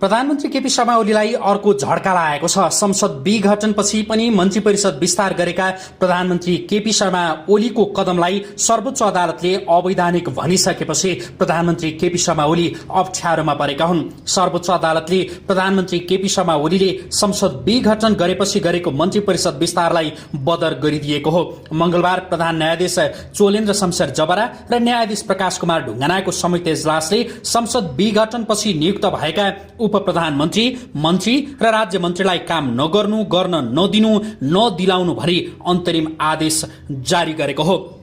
प्रधानमन्त्री केपी शर्मा ओलीलाई अर्को झड्का लागेको छ। संसद विघटनपछि पनि मन्त्री परिषद विस्तार गरेका प्रधानमन्त्री केपी शर्मा ओलीको कदमलाई सर्वोच्च अदालतले अवैधानिक भनिसकेपछि प्रधानमन्त्री केपी शर्मा ओली अप्ठ्यारोमा परेका हुन्। सर्वोच्च अदालतले प्रधानमन्त्री केपी शर्मा ओलीले संसद विघटन गरेपछि गरेको मन्त्री परिषद विस्तारलाई बदर गरिदिएको हो। मंगलबार प्रधान न्यायाधीश चोलेन्द्र शमशेर जबरा र न्यायाधीश प्रकाश कुमार ढुङ्गानाको संयुक्त इजलासले संसद विघटनपछि नियुक्त भएका उप प्रधानमन्त्री, मन्त्री र राज्य मन्त्रीलाई काम नगर्नु, गर्न नदिनु, नदिलाउनु भनी अन्तरिम आदेश जारी गरेको हो।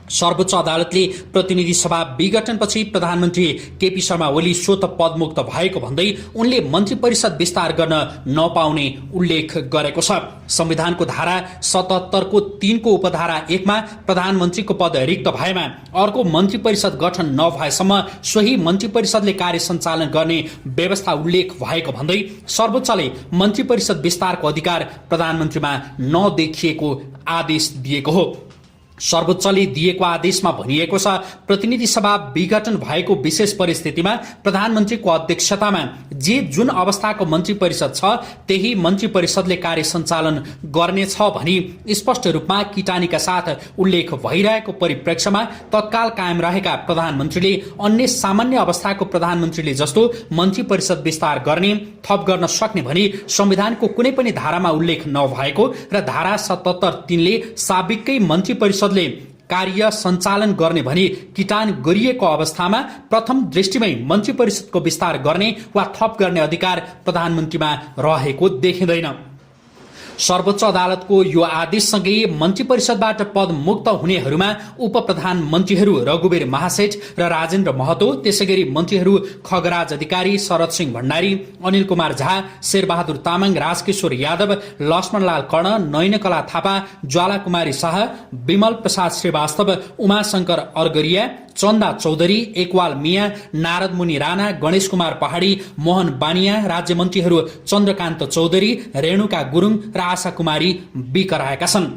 सर्वोच्च अदालतले प्रतिनिधि सभा विघटनपछि प्रधानमन्त्री केपी शर्मा ओली स्वत पदमुक्त भएको भन्दै उनले मन्त्री परिषद विस्तार गर्न नपाउने उल्लेख गरेको छ। संविधानको धारा 77 को 3 को उपधारा 1 मा प्रधानमन्त्रीको पद रिक्त भएमा अर्को मन्त्री परिषद गठन नभएसम्म सोही मन्त्री परिषदले कार्य सञ्चालन गर्ने व्यवस्था उल्लेख भएको भन्दै सर्वोच्चले मन्त्री परिषद विस्तारको अधिकार प्रधानमन्त्रीमा नदेखिएको आदेश दिएको हो। सर्वोच्चले दिएको आदेशमा भनिएको छ, प्रतिनिधि सभा विघटन भएको विशेष परिस्थितिमा प्रधानमन्त्रीको अध्यक्षतामा जे जुन अवस्थाको मन्त्री परिषद छ त्यही मन्त्री परिषदले कार्य सञ्चालन गर्नेछ भनी स्पष्ट रूपमा किटानीका साथ उल्लेख भइरहेको परिप्रेक्ष्यमा तत्काल कायम रहेका प्रधानमन्त्रीले अन्य सामान्य अवस्थाको प्रधानमन्त्रीले जस्तो मन्त्री परिषद विस्तार गर्ने, थप गर्न सक्ने भनी संविधानको कुनै पनि धारामा उल्लेख नभएको र धारा 77(3) ले साबिकै मन्त्री परिषदले कार्य सञ्चालन गर्ने भनी किटान गरिएको अवस्थामा प्रथम दृष्टिमै मन्त्री परिषदको विस्तार गर्ने वा थप गर्ने अधिकार प्रधानमन्त्रीमा रहेको देखिँदैन। सर्वोच्च अदालतको यो आदेशसँगै मन्त्री परिषदबाट पद मुक्त हुनेहरूमा उप प्रधानमन्त्रीहरू रघुवीर महासेठ र राजेन्द्र महतो, त्यसैगरी मन्त्रीहरू खगराज अधिकारी, शरद सिंह भण्डारी, अनिल कुमार झा, शेरबहादुर तामाङ, राजकिशोर यादव, लक्ष्मणलाल कर्ण, नयनकला थापा, ज्वाला कुमारी शाह, विमल प्रसाद श्रीवास्तव, उमाशंकर अरगरिया, चन्दा चौधरी, एकवाल मिया, नारद मुनि राणा, गणेश कुमार पहाडी, मोहन बानिया, राज्य मन्त्रीहरू चन्द्रकान्त चौधरी, रेणुका गुरुङ र आशा कुमारी विक रहेका छन्।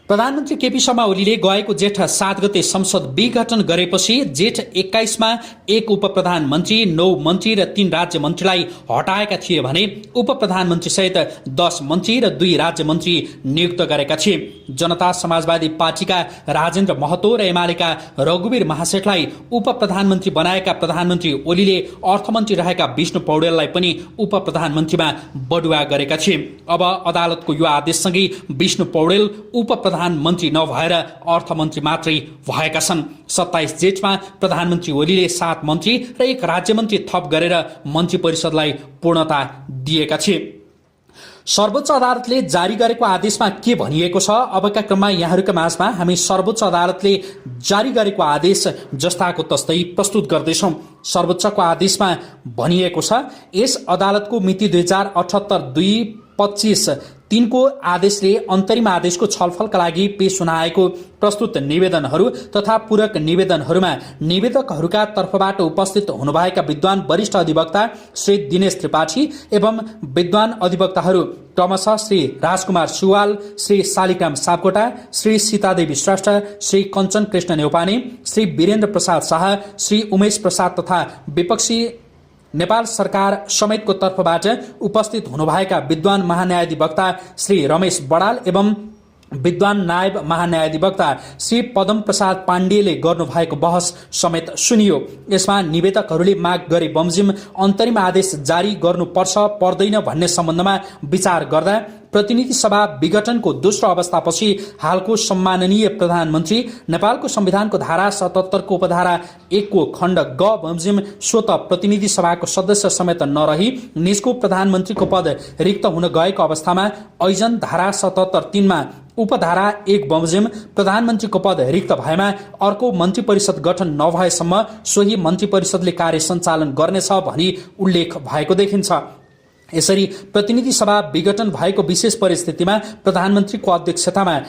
प्रधानमन्त्री केपी शर्मा ओलीले गएको जेठ 7 गते संसद विघटन गरेपछि जेठ 21 मा 1 उप प्रधानमन्त्री, 9 मन्त्री र 3 राज्य मन्त्रीलाई हटाएका थिए भने उप प्रधानमन्त्री सहित 10 मन्त्री र 2 राज्य मन्त्री नियुक्त गरेका थिए। जनता समाजवादी पार्टीका राजेन्द्र महतो र एमालेका रघुवीर महासेठलाई उप प्रधानमन्त्री बनाएका प्रधानमन्त्री ओलीले अर्थमन्त्री रहेका विष्णु पौडेललाई पनि उप प्रधानमन्त्रीमा बढुवा गरेका थिए। अब अदालतको यो आदेशसँगै विष्णु पौडेल उप प्रधानमन्त्री नभएर अर्थमन्त्री मात्रै भएका छन्। 27 जेठमा प्रधानमन्त्री ओलीले 7 मन्त्री र 1 राज्यमन्त्री थप गरेर मन्त्री परिषदलाई पूर्णता दिएका थिए। सर्वोच्च अदालतले जारी गरेको आदेशमा के भनिएको छ, अबका क्रममा यहाँहरूका माझमा हामी सर्वोच्च अदालतले जारी गरेको आदेश जस्ताको तस्तै प्रस्तुत गर्दैछौं। सर्वोच्चको आदेशमा भनिएको छ, यस अदालतको मिति 2078/2/25/3 को आदेशले अन्तरिम आदेशको छलफलका लागि पेश हुन आएको प्रस्तुत निवेदनहरू तथा पूरक निवेदनहरूमा निवेदकहरूका तर्फबाट उपस्थित हुनुभएका विद्वान वरिष्ठ अधिवक्ता श्री दिनेश त्रिपाठी एवं विद्वान अधिवक्ताहरू क्रमशः श्री राजकुमार सुवाल, श्री शालिग्राम सापकोटा, श्री सीतादेवी श्रेष्ठ, श्री कञ्चन कृष्ण नेउपाने, श्री वीरेन्द्र प्रसाद शाह, श्री उमेश प्रसाद तथा विपक्षी नेपाल सरकार समेतको तर्फबाट उपस्थित हुनुभएका विद्वान महान्यायाधिवक्ता श्री रमेश बडाल एवं विद्वान नायब महान्यायाधिवक्ता श्री पदम प्रसाद पाण्डेले गर्नुभएको बहस समेत सुनियो। यसमा निवेदकहरूले माग गरे बमोजिम अन्तरिम आदेश जारी गर्नुपर्छ पर्दैन भन्ने सम्बन्धमा विचार गर्दा प्रतिनिधि सभा विघटनको दोस्रो अवस्थापछि हालको सम्माननीय प्रधानमन्त्री नेपालको संविधानको धारा 77 को उपधारा 1 को खण्ड ग बमोजिम स्वत प्रतिनिधि सभाको सदस्य समेत नरही निजको प्रधानमन्त्रीको पद रिक्त हुन गएको अवस्थामा ऐजन धारा 77(3) मा उपधारा 1 बमोजिम प्रधानमन्त्रीको पद रिक्त भएमा अर्को मन्त्री परिषद गठन नभएसम्म सोही मन्त्री परिषदले कार्य सञ्चालन गर्नेछ भनी उल्लेख भएको देखिन्छ। यसरी प्रतिनिधि सभा विघटन भएको विशेष परिस्थितिमा प्रधानमन्त्रीको अध्यक्षतामा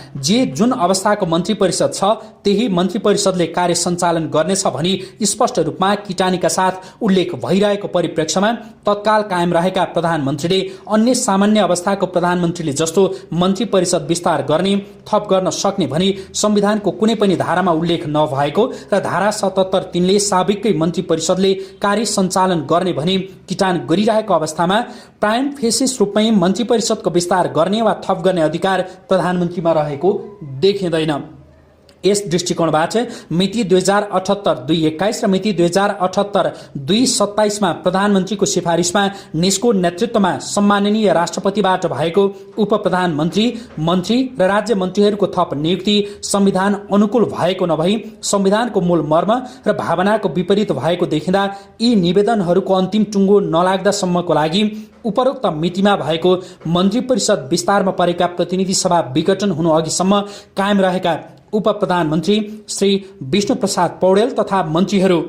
जुन अवस्थाको मन्त्री परिषद छ त्यही मन्त्री परिषदले कार्य सञ्चालन गर्नेछ भनी स्पष्ट रूपमा किटानीका साथ उल्लेख भइरहेको परिप्रेक्ष्यमा तत्काल कायम रहेका प्रधानमन्त्रीले अन्य सामान्य अवस्थाको प्रधानमन्त्रीले जस्तो मन्त्री परिषद विस्तार गर्ने थप गर्न सक्ने भनी संविधानको कुनै पनि धारामा उल्लेख नभएको र धारा 77(3) साबिककै मन्त्री परिषदले कार्य सञ्चालन गर्ने भनी किटान गरिरहेको अवस्थामा प्राइम फेसिस रूपमै मन्त्री परिषदको विस्तार गर्ने वा थप गर्ने अधिकार प्रधानमन्त्रीमा रहेको देखिँदैन। यस दृष्टिकोणबाट मिति 2078-221 र मिति 2078-227 मा प्रधानमन्त्रीको सिफारिसमा निस्को नेतृत्वमा सम्माननीय राष्ट्रपतिबाट भएको उप प्रधानमन्त्री, मन्त्री र राज्य मन्त्रीहरूको थप नियुक्ति संविधान अनुकूल भएको नभई संविधानको मूल मर्म र भावनाको विपरीत भएको देखिँदा यी निवेदनहरूको अन्तिम टुङ्गो नलाग्दासम्मको लागि उपरोक्त मितिमा भएको मन्त्री परिषद विस्तारमा परेका प्रतिनिधि सभा विघटन हुनु अघिसम्म कायम रहेका उप प्रधानमन्त्री श्री विष्णु प्रसाद पौडेल तथा मन्त्रीहरू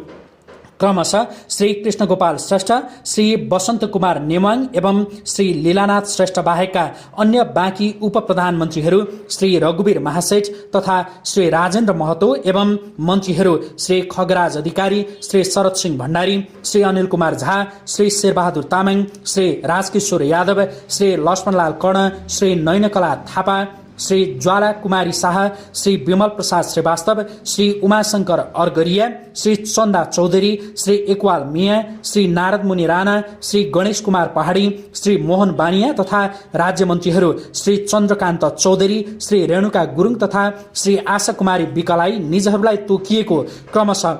क्रमशः श्री कृष्णगोपाल श्रेष्ठ, श्री वसन्त कुमार नेवाङ एवं श्री लीलानाथ श्रेष्ठ बाहेकका अन्य बाँकी उप प्रधानमन्त्रीहरू श्री रघुवीर महासेठ तथा श्री राजेन्द्र महतो एवं मन्त्रीहरू श्री खगराज अधिकारी, श्री शरद सिंह भण्डारी, श्री अनिल कुमार झा, श्री शेरबहादुर तामाङ, श्री राजकिशोर यादव, श्री लक्ष्मणलाल कर्ण, श्री नयनकला थापा, श्री ज्वाला कुमारी शाह, श्री विमल प्रसाद श्रीवास्तव, श्री उमाशंकर अर्गरिया, श्री चन्दा चौधरी, श्री एकवाल मिया, श्री नारद मुनि राणा, श्री गणेश कुमार पहाडी, श्री मोहन बानिया तथा राज्य मन्त्रीहरू श्री चन्द्रकान्त चौधरी, श्री रेणुका गुरुङ तथा श्री आशा कुमारी विकलाई निजहरूलाई तोकिएको क्रमशः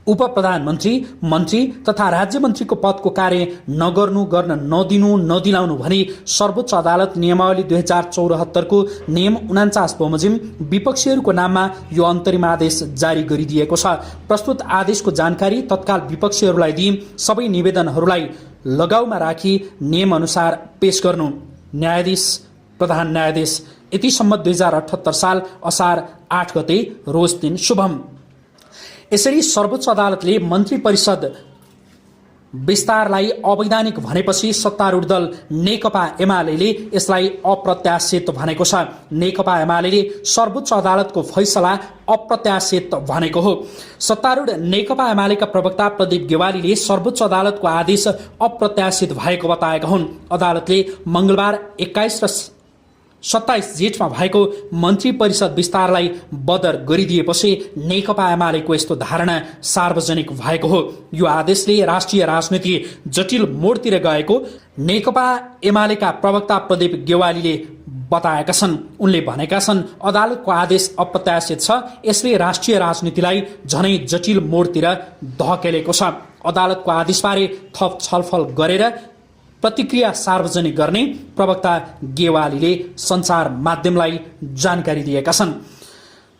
उप प्रधानमन्त्री, मन्त्री तथा राज्य मन्त्रीको पदको कार्य नगर्नु, गर्न नदिनु, नदिलाउनु भनी सर्वोच्च अदालत नियमावली 2074 को नियम 49 बमोजिम विपक्षीहरूको नाममा यो अन्तरिम आदेश जारी गरिदिएको छ। प्रस्तुत आदेशको जानकारी तत्काल विपक्षीहरूलाई दिई सबै निवेदनहरूलाई लगाउमा राखी नियम अनुसार पेश गर्नु। न्यायाधीश प्रधान न्यायाधीश यतिसम्म 2078 साल असार 8 गते रोज दिन शुभम। यसरी सर्वोच्च अदालतले मन्त्री परिषद विस्तारलाई अवैधानिक भनेपछि सत्तारूढ दल नेकपा एमाले यसलाई अप्रत्याशित भनेको छ। नेकपा एमाले सर्वोच्च अदालतको फैसला अप्रत्याशित भनेको हो। सत्तारूढ नेकपा एमालेका प्रवक्ता प्रदीप गेवालीले सर्वोच्च अदालतको आदेश अप्रत्याशित भएको बताएका हुन्। अदालतले मंगलबार 21 र 27 जेठमा भएको मन्त्री परिषद विस्तारलाई बदर गरिदिएपछि नेकपा एमालेको यस्तो धारणा सार्वजनिक भएको हो। यो आदेशले राष्ट्रिय राजनीति जटिल मोडतिर गएको नेकपा एमालेका प्रवक्ता प्रदीप गेवालीले बताएका छन्। उनले भनेका छन्, अदालतको आदेश अप्रत्याशित छ, यसले राष्ट्रिय राजनीतिलाई झनै जटिल मोडतिर धकेलेको छ। अदालतको आदेशबारे थप छलफल गरेर प्रतिक्रिया सार्वजनिक गर्ने प्रवक्ता गेवालीले सञ्चार माध्यमलाई जानकारी दिएका छन्।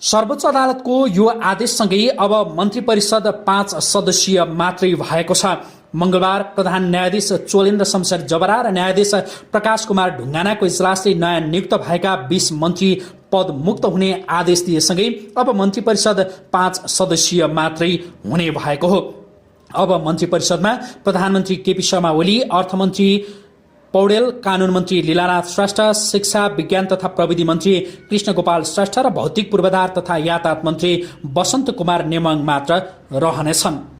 सर्वोच्च अदालतको यो आदेशसँगै अब मन्त्री परिषद 5 सदस्यीय मात्रै भएको छ। मंगलबार प्रधान न्यायाधीश चोलेन्द्र शमशेर जबरा र न्यायाधीश प्रकाश कुमार ढुङ्गानाको इजलासले नयाँ नियुक्त भएका 20 मन्त्री पद मुक्त हुने आदेश दिएसँगै अब मन्त्री परिषद 5 सदस्यीय मात्रै हुने भएको हो। अब मन्त्री परिषदमा प्रधानमन्त्री केपी शर्मा ओली, अर्थमन्त्री पौडेल, कानून मन्त्री लीलानाथ श्रेष्ठ, शिक्षा विज्ञान तथा प्रविधि मन्त्री कृष्णगोपाल श्रेष्ठ र भौतिक पूर्वाधार तथा यातायात मन्त्री वसन्त कुमार नेवाङ मात्र रहनेछन्।